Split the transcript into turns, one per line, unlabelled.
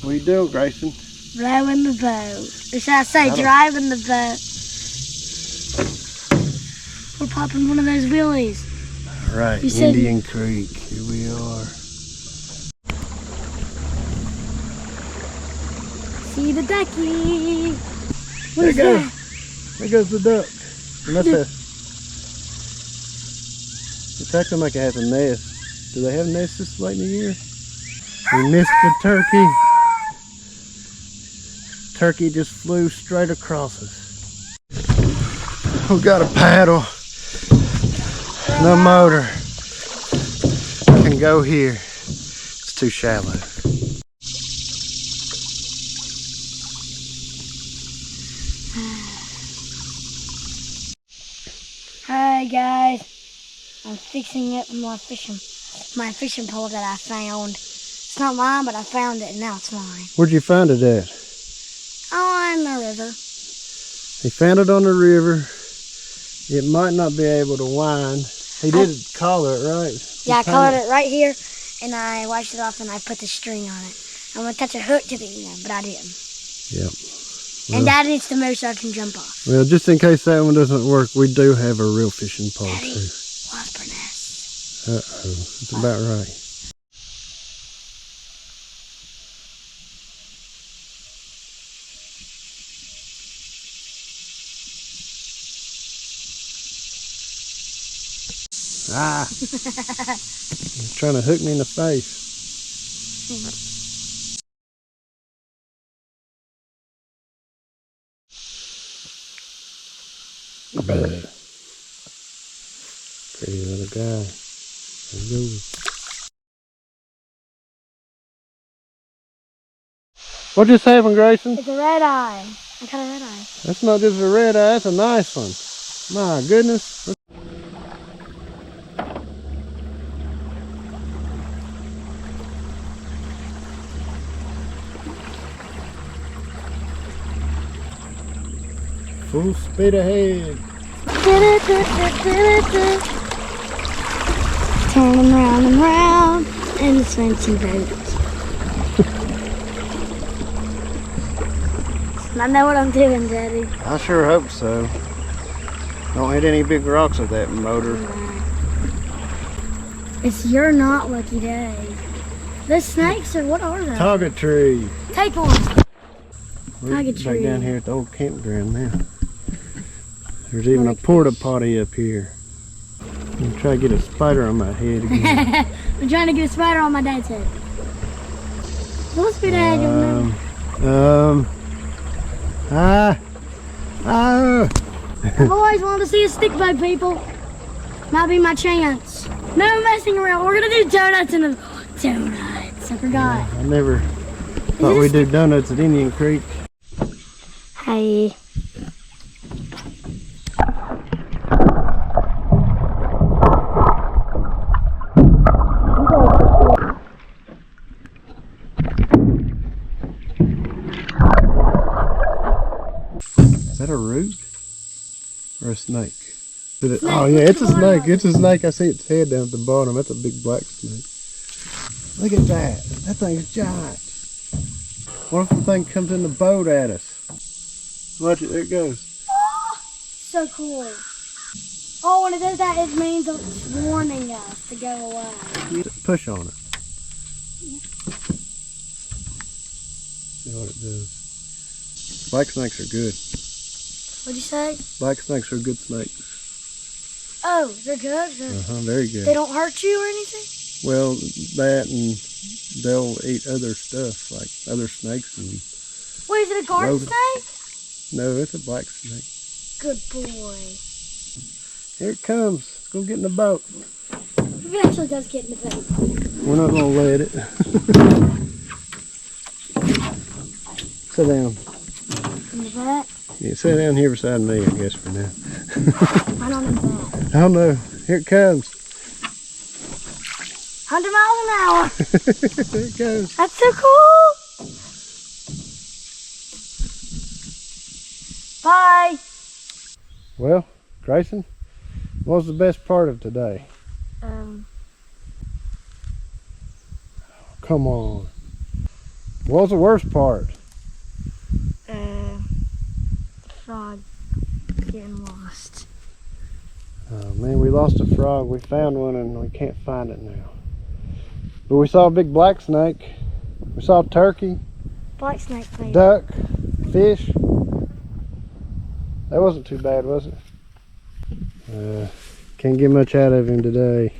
What are you doing, Grayson?
Rowing the boat. Or should I say driving the boat? We're popping one of those wheelies.
All right, Indian Creek. Here we are.
See the ducky. What is
There
that?
There goes the duck. And that's it's acting like it has a nest. Do they have nests this late in the year? We missed the turkey. Turkey just flew straight across us. We got a paddle. No motor. Can go here. It's too shallow.
Hi guys. I'm fixing up my fishing pole that I found. It's not mine, but I found it and now it's mine.
Where'd you find it at?
Oh, in the river.
He found it on the river. It might not be able to wind. He did collar it, right?
Yeah, I colored it right here, and I washed it off, and I put the string on it. I'm going to attach a hook to the end, but I didn't.
Yep. Well,
and Dad needs to move so I can jump off.
Well, just in case that one doesn't work, we do have a real fishing pole,
Daddy,
too.
wasp nest.
Uh-oh, that's about right. Ah! He's trying to hook me in the face. Pretty little guy. There he goes. What just happened, Grayson?
It's a red eye. I got a red eye.
That's not just a red eye, that's a nice one. My goodness. Full speed ahead.
Turning round and round in this fancy boat. I know what I'm doing, Daddy.
I sure hope so. Don't hit any big rocks with that motor.
It's your not lucky day. The snakes are, what are they?
Target tree.
Take one.
We're
Target
back
tree.
down here at the old campground now. There's even a porta potty up here. I'm trying to get a spider on my head again.
I'm trying to get a spider on my dad's head. Full speed ahead, young man. I've always wanted to see a stick bug, people. Might be my chance. No messing around. We're gonna do donuts in the donuts. I forgot.
I never thought we'd do donuts at Indian Creek.
Hey.
Is that a root or a snake? Oh yeah, it's a snake. It's a snake. I see its head down at the bottom. That's a big black snake. Look at that. That thing's giant. What if the thing comes in the boat at us? Watch it. There it goes.
So cool. Oh, when it does that, it means it's warning us to go away.
Push on it. See what it does. Black snakes are good.
What'd you say?
Black snakes are good snakes.
Oh, they're good?
Very good.
They don't hurt you or anything?
Well, that and they'll eat other stuff, like other snakes and...
Wait, is it a garden snake?
No, it's a black snake.
Good boy.
Here it comes. Let's go get in the boat.
It actually does get in the boat.
We're not going to let it. Sit down.
In the back?
Yeah, sit down here beside me, I guess, for now.
I don't know that.
Oh no, here it comes.
100 miles an hour.
There it goes.
That's so cool. Bye.
Well, Grayson, what was the best part of today?
Um,
Come on. What was the worst part?
The frog getting lost.
Oh man, we lost a frog. We found one and we can't find it now. But we saw a big black snake. We saw a turkey,
Black snake, please.
duck, fish. That wasn't too bad, was it? Can't get much out of him today.